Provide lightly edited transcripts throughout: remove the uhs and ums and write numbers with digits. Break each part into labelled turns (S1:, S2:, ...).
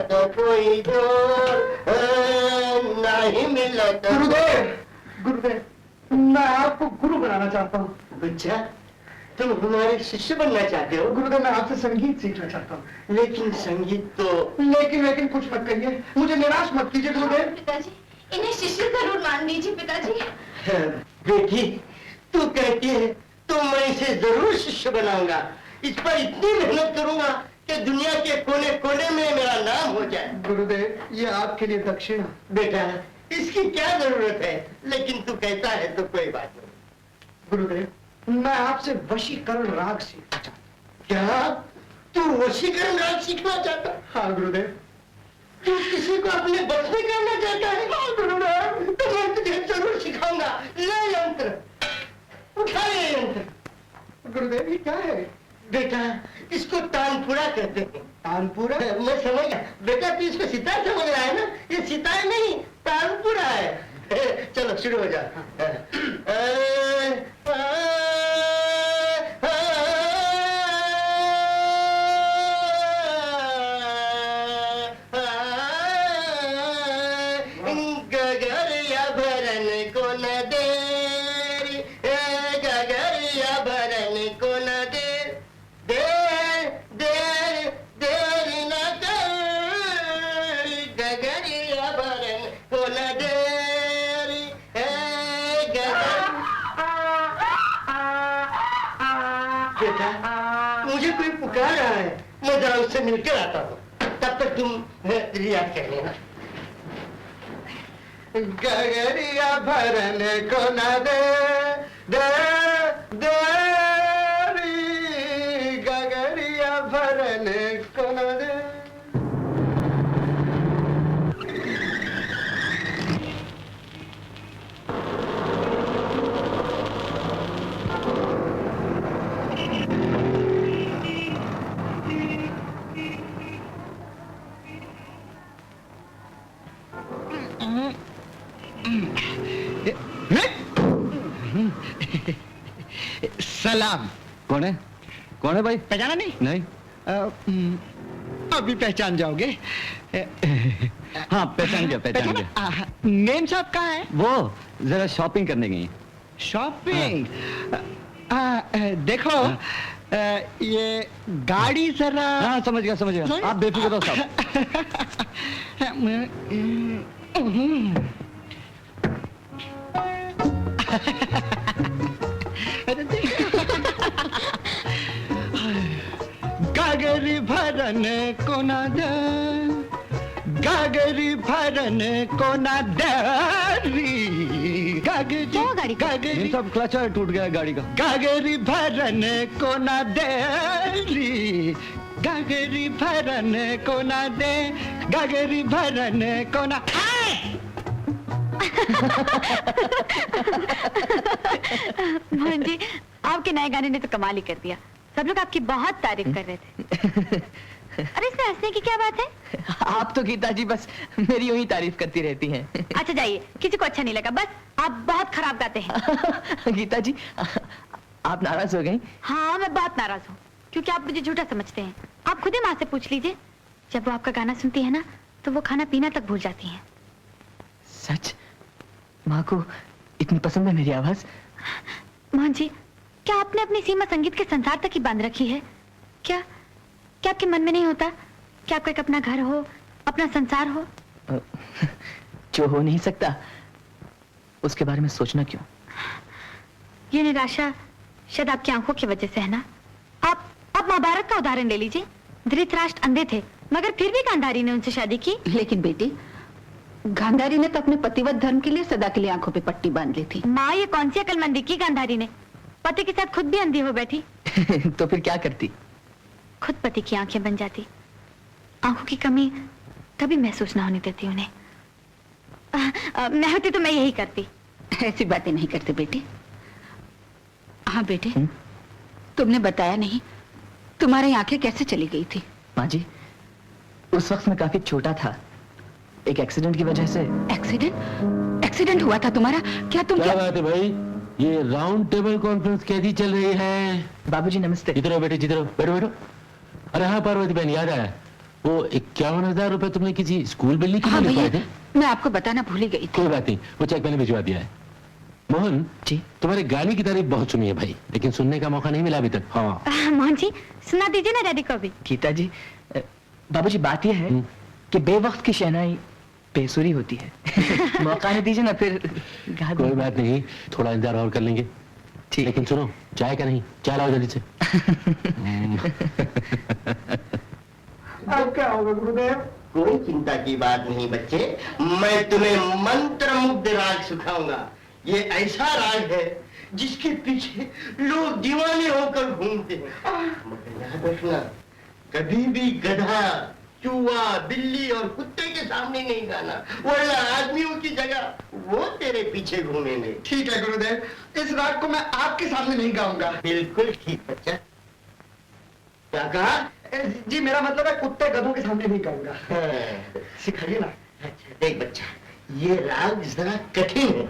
S1: तो कोई जोर नहीं मिला।
S2: गुरुदेव, गुरुदेव, मैं आपको गुरु बनाना चाहता हूँ।
S1: अच्छा, तुम हमारे शिष्य बनना चाहते हो?
S2: गुरुदेव, मैं आपसे संगीत सीखना चाहता हूँ।
S1: लेकिन संगीत तो...
S2: लेकिन कुछ मत कहिए, मुझे निराश मत कीजिए गुरुदेव।
S3: पिताजी, इन्हें शिष्य जरूर मान लीजिए पिताजी।
S1: बेटी, तू कहती है तो मैं इसे जरूर शिष्य बनाऊंगा। इस पर इतनी मेहनत करूंगा कि दुनिया के कोने कोने में मेरा नाम हो जाए।
S2: गुरुदेव, ये आपके लिए दक्षिणा।
S1: बेटा, इसकी क्या जरूरत है, लेकिन तू कहता है तो कोई बात नहीं।
S2: गुरुदेव, मैं आपसे वशीकरण राग सीखना चाहता हूँ।
S1: क्या तू वशीकरण राग सीखना चाहता?
S2: हाँ गुरुदेव।
S1: तू किसी को अपने बस में करना चाहता है?
S2: हाँ गुरुदेव।
S1: तो मैं तुझे जरूर सिखाऊंगा। ले यंत्र, उठा ये यंत्र।
S2: गुरुदेव, ये क्या है?
S1: बेटा, इसको तानपुरा कहते हैं।
S2: तानपुरा?
S1: मैं समझ गया बेटा, तू इसको सितार समझ रहा है ना? ये सितार नहीं, तानपुरा है। चलो शुरू हो जा। गगरिया भरन को न देर, गगरिया भरन को न देर, देर देर देर न कर, गगरिया भरन को न देर, बेटा, मुझे कोई पुकार रहा है, मैं जरा उससे मिलकर आता हूँ। तब तक तुम रियाज कर लेना।
S2: गगरिया भरन को न दे, दे, दे, गगरिया भरन को न दे। सलाम।
S4: कौन है? कौन है भाई?
S2: पहचाना नहीं?
S4: नहीं।
S2: अभी पहचान जाओगे।
S4: हाँ पहचान गया।
S2: मेम साहब कहाँ है?
S4: वो जरा शॉपिंग करने गई।
S2: शॉपिंग? देखो, ये गाड़ी जरा...
S4: हाँ समझ गया। आप बेफिक्र रहो साहब।
S2: गागरी भरन को न दे, गागरी भरन को न दे, गागरी
S4: सब क्लच टूट गया गाड़ी का।
S2: गागरी भरन को न दे, गागरी भरन को न दे, गागरी भरन को न...
S3: मोहन जी, आपके नए गाने ने तो कमाल ही कर दिया। सब लोग आपकी बहुत तारीफ कर रहे थे। अरे इसमें हंसने की क्या बात है?
S5: आप तो गीता जी बस मेरी यूं ही तारीफ करती रहती हैं।
S3: अच्छा जाइए, किसी को अच्छा नहीं लगा, बस आप बहुत खराब गाते हैं।
S5: गीता जी, आप नाराज हो गई?
S3: हाँ, मैं बहुत नाराज हूँ, क्योंकि आप मुझे झूठा समझते हैं। आप खुद ही माँ से पूछ लीजिए, जब वो आपका गाना सुनती है ना, तो वो खाना पीना तक भूल जाती है।
S5: सच? माँ को इतनी पसंद है मेरी आवाज?
S3: मोहन जी, क्या आपने अपनी सीमा संगीत के संसार तक ही बांध रखी है? क्या आपके मन में नहीं होता कि आपका एक अपना घर हो, अपना संसार हो?
S5: जो हो नहीं सकता उसके बारे में सोचना क्यों?
S3: ये निराशा शायद आपकी आंखों की वजह से है ना। आप महाभारत का उदाहरण ले लीजिए। धृतराष्ट्र अंधे थे, मगर फिर भी गांधारी ने उनसे शादी की।
S6: लेकिन बेटी, गांधारी ने तो अपने पतिव्रत धर्म के लिए सदा के लिए आंखों पे पट्टी बांध ली थी।
S3: माँ, ये कौन सी अकलमंदी की गांधारी ने? पति के साथ खुद भी अंधी हो बैठी।
S5: तो फिर क्या करती?
S3: खुद पति की आंखें बन जाती। आंखों की कमी कभी महसूस ना होने देती उन्हें। मैं होती तो मैं यही करती।
S6: ऐसी बातें नहीं करते बेटी। हाँ बेटे, तुमने बताया नहीं तुम्हारी आंखें कैसे चली गई थी?
S5: माँ जी, उस वक्त मैं काफी छोटा था, एक एक्सीडेंट की वजह से।
S6: एक्सीडेंट हुआ था तुम्हारा? क्या
S7: बात है भाई? ये राउंड टेबल कॉन्फ्रेंस कैसी चल रही है?
S5: बाबूजी नमस्ते।
S7: इधर आओ बेटे, इधर आओ, बैठो बैठो। अरे हाँ पार्वती बहन, याद आया, वो 51,000 रुपए तुमने किसी स्कूल बिल्डिंग के
S6: हाँ
S7: लिए
S6: भैया,
S7: लिखवाए थे?
S6: मैं आपको बताना भूल ही गई थी।
S7: कोई बात नहीं, वो चेक मैंने भिजवा दिया है। मोहन
S5: जी
S7: तुम्हारे गाने की तारीफ बहुत सुनी है भाई, लेकिन सुनने का मौका नहीं मिला अभी तक। हाँ
S3: मोहन जी सुना दीजिए ना डैडी को भी।
S5: गीता जी, बाबूजी बात यह है कि बेवक्त की शहनाई बेसुरी होती है। मौका नहीं दीजिए ना फिर गा
S7: कोई
S5: दूंगा।
S7: बात नहीं, थोड़ा इंतजार और कर लेंगे।
S5: ठीक।
S7: लेकिन सुनो, चाय का नहीं, चाय लाओ जल्दी से।
S1: अब क्या होगा गुरुदेव? कोई चिंता की बात नहीं बच्चे, मैं तुम्हें मंत्र मुग्ध राग सिखाऊंगा। ये ऐसा राग है जिसके पीछे लोग दीवाने होकर घूमते हैं। मगर याद रखना, कभी भी गधा, चूहा, बिल्ली और कुत्ते के सामने नहीं गाना, वरना आदमियों की जगह वो तेरे पीछे घूमेंगे।
S2: ठीक है गुरुदेव, इस राग को मैं आपके सामने नहीं गाऊंगा।
S1: बिल्कुल ठीक बच्चा। क्या कहा?
S2: जी मेरा मतलब है कुत्ते गधों के सामने नहीं गाऊंगा।
S1: हाँ।
S2: सिखाइए ना।
S1: अच्छा देख बच्चा, ये राग जरा कठिन है,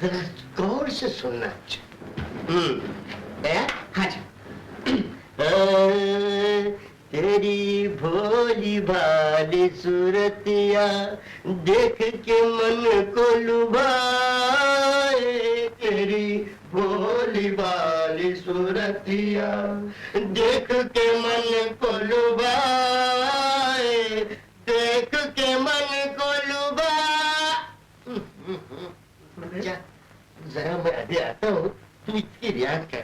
S1: जरा गौर से सुनना। हाँ जी। तेरी भोली भाली सूरतिया देख के मन को लुभाए, तेरी भोली भाली सूरतिया देख के मन को लुभाए, देख के मन को लुभा। जा, जरा मैं अभी आता हूँ, तू इसकी रियाज कर।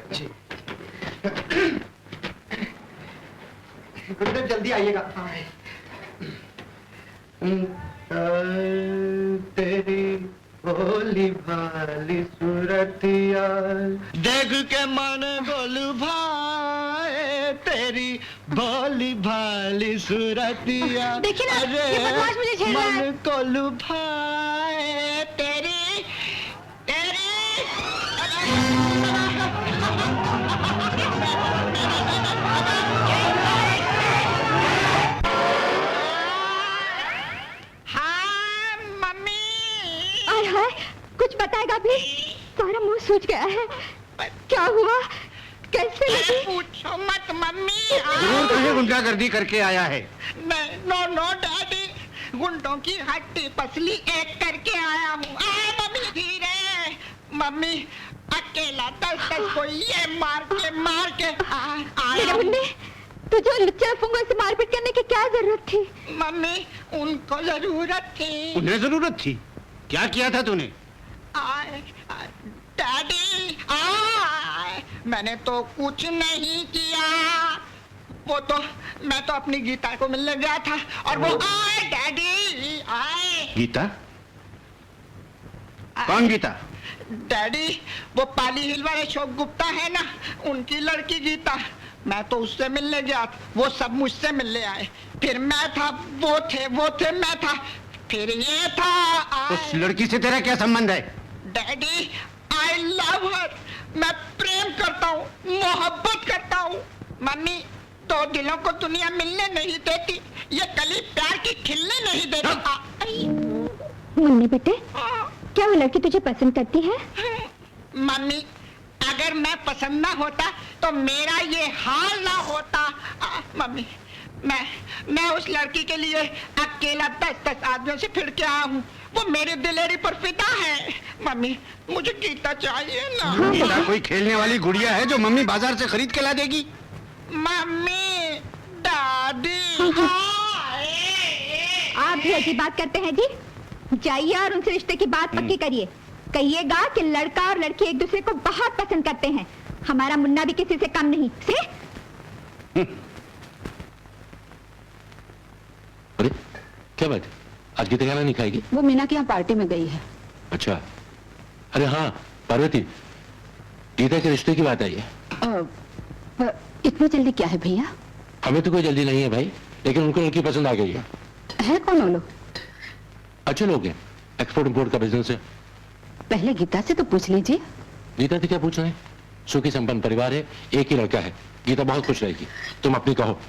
S2: गुरुदेव जल्दी आइएगा।
S1: तेरी भोली भाली सूरतिया
S2: देख के मन गोल भाए, तेरी भोली भाली सूरतिया।
S3: देखिए ना, ये बदमाश मुझे छेड़ रहा है।
S2: मन को लुभाए, तेरी तेरी।
S3: आय हाय, कुछ बताएगा भी? सारा मुंह सूज गया है। क्या हुआ? कैसे लगी?
S2: पूछो मत मम्मी।
S8: जरूर कहीं गुंडागर्दी करके आया है।
S2: नो नो डैडी, गुंडों की हड्डी पसली एक करके आया हूँ। मम्मी धीरे। मम्मी अकेला 10-10 को ये मार के
S3: मेरे
S2: आया।
S3: मुन्ने, तुझे उन लुच्चे फुंगों से मारपीट करने की क्या जरूरत थी?
S2: मम्मी उनको जरूरत थी।
S8: उन्हें जरूरत थी? क्या किया था तूने?
S2: डैडी मैंने तो कुछ नहीं किया। वो तो मैं तो अपनी गीता को मिलने गया था और वो आए डैडी आए।
S8: गीता? कौन गीता?
S2: डैडी वो पाली हिल वाले अशोक गुप्ता है ना, उनकी लड़की गीता। मैं तो उससे मिलने गया, वो सब मुझसे मिलने आए। फिर मैं था, वो थे, मैं था, फिर ये था।
S8: उस लड़की से तेरा क्या संबंध है?
S2: डैडी आई लव हर, मैं प्रेम करता हूँ, मोहब्बत करता हूँ। मम्मी, दो दिलों को दुनिया मिलने नहीं देती, ये कली प्यार की खिलने नहीं देती।
S3: मुन्नी बेटे, क्या वो लड़की तुझे पसंद करती है?
S2: मम्मी, अगर मैं पसंद ना होता तो मेरा ये हाल ना होता। मम्मी, मैं उस लड़की के लिए अकेला 10-10 आदमियों से फिर के आया हूँ। वो मेरे दिलेरी पर फिदा है। मम्मी, मुझे गीता चाहिए ना।
S8: गीता कोई खेलने वाली गुड़िया है जो मम्मी बाजार से खरीद के ला देगी?
S2: मम्मी, दादी।
S3: आप भी ऐसी बात करते हैं जी? जाइए और उनसे रिश्ते की बात पक्की करिए। कहिएगा कि लड़का और लड़की एक दूसरे को बहुत पसंद करते हैं। हमारा मुन्ना भी किसी से कम नहीं। से?
S7: अरे क्या बात, आज गीता खाना नहीं खाएगी?
S6: वो मीना के यहाँ पार्टी में गई है।
S7: अच्छा, अरे हाँ पार्वती, गीता के रिश्ते की बात आई है।
S6: इतनी जल्दी क्या है भैया?
S7: हमें तो कोई जल्दी नहीं है भाई, लेकिन उनको लड़की पसंद आ गई है।
S6: कौन वो लोग?
S7: अच्छे लोग हैं, एक्सपोर्ट इंपोर्ट का बिजनेस है।
S6: पहले गीता से तो पूछ लीजिए।
S7: गीता से क्या पूछना है? सुखी संपन्न परिवार है, एक ही लड़का है, गीता बहुत खुश रहेगी। तुम अपनी कहो।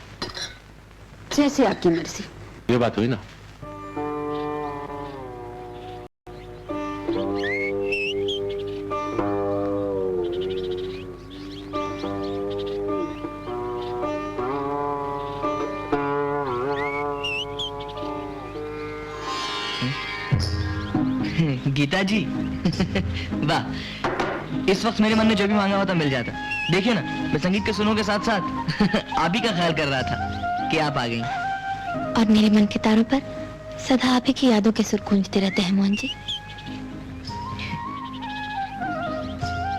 S6: जैसे आपकी मर्जी।
S7: ये बात हुई ना।
S5: गीता जी वाह, इस वक्त मेरे मन ने जो भी मांगा होता मिल जाता। देखिए ना, मैं संगीत के सुरों के साथ साथ आप ही का ख्याल कर रहा था कि आप आ गई।
S3: और मेरे मन के तारों पर सदा आप ही की यादों के सुर गूंजते रहते हैं मोहन जी।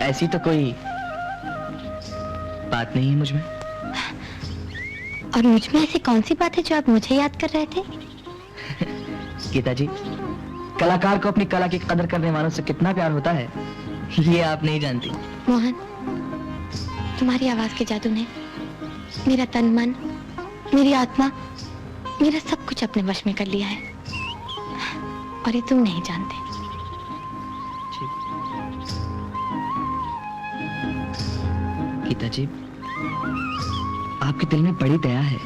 S5: ऐसी तो कोई बात नहीं है मुझ में।
S3: और मुझ में ऐसी कौन सी बात है जो आप मुझे याद कर रहे थे?
S5: गीता जी, कलाकार को अपनी कला की कदर करने वालों से कितना प्यार होता है ये आप नहीं जानती।
S3: मोहन, तुम्हारी आवाज के जादू ने मेरा तन मन, मेरी आत्मा, मेरा सब कुछ अपने वश में कर लिया है, और ये तुम नहीं जानते।
S5: गीता जी, आपके दिल में बड़ी दया है,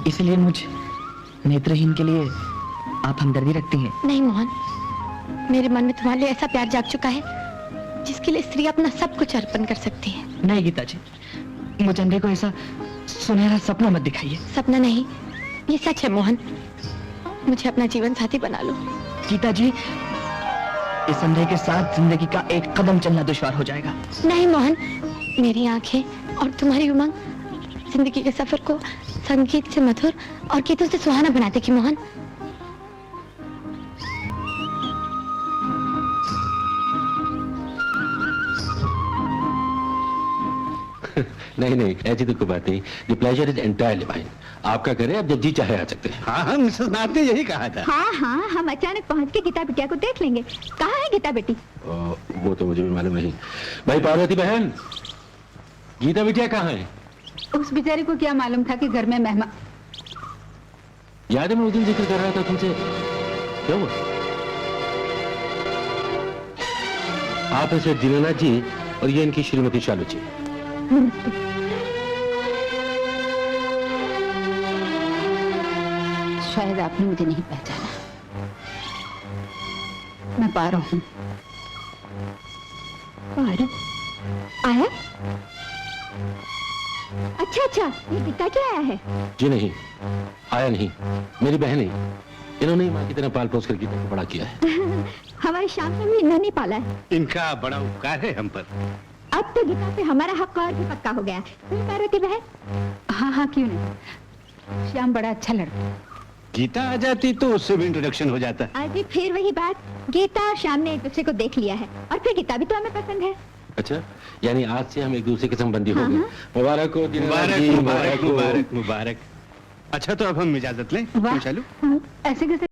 S5: इसलिए मुझ नेत्रहीन के लिए आप हमदर्दी रखती हैं।
S3: नहीं मोहन, मेरे मन में तुम्हारे लिए ऐसा प्यार जाग चुका है जिसके लिए स्त्री अपना सब कुछ अर्पण कर सकती है।
S5: नहीं गीता जी, मुझे अंधे को ऐसा सुनहरा सपना मत दिखाइए।
S3: सपना नहीं, ये सच है मोहन। मुझे अपना जीवन साथी बना लो।
S5: गीता जी, इस अंधे के साथ जिंदगी का एक कदम चलना दुश्वार हो जाएगा।
S3: नहीं मोहन, मेरी आंखें और तुम्हारी उमंग जिंदगी के सफर को संगीत से मधुर और गीतों से सुहाना बना देगी मोहन।
S7: नहीं नहीं, ऐसी तो कोई बात नहीं। The pleasure is entirely mine. आपका करें, आप जब जी चाहे आ सकते हैं।
S8: हाँ हाँ, मिसेस नाथ ने यही कहा था।
S3: हाँ हाँ, हम अचानक पहुंच के गीता बिटिया को देख लेंगे। कहाँ है गीता बेटी?
S7: वो तो मुझे भी मालूम नहीं। भाई पार्वती बहन, गीता बिटिया कहाँ है?
S6: उस बेचारे को क्या मालूम था कि घर में मेहमान।
S7: याद है मैं उस दिन जिक्र कर रहा था तुमसे, क्या हुआ? आप ऐसे दीनानाथ जी और ये इनकी श्रीमती शालू जी।
S6: शायद आपने मुझे नहीं पहचाना। मैं पारो हूँ।
S3: पारो आया? अच्छा अच्छा, ये पिता क्या आया है?
S7: जी नहीं, आया नहीं, मेरी बहन ही। इन्होंने ही माँ की तरह पाल पोस कर गीता को बड़ा किया है।
S3: हमारे श्याम ने भी इन्होंने पाला है।
S8: इनका बड़ा उपकार है हम पर।
S3: अब तो गीता पे हमारा हक और भी पक्का हो गया। पार्वती बहन,
S6: हाँ हाँ, क्यों नहीं। श्याम बड़ा अच्छा लड़का है।
S8: गीता आ जाती तो उससे भी इंट्रोडक्शन हो जाता।
S3: अरे फिर वही बात, गीता और श्याम ने एक दूसरे को देख लिया है, और फिर गीता भी तो हमें पसंद है।
S7: अच्छा, यानी आज से हम एक दूसरे के संबंधी हो गए। मुबारक हो दीनानाथ
S8: मुबारक
S7: जी,
S8: मुबारक
S7: हो।
S8: मुबारक मुबारक। अच्छा, तो अब हम इजाजत लें।
S6: वाह,
S8: चालू
S6: ऐसे कैसे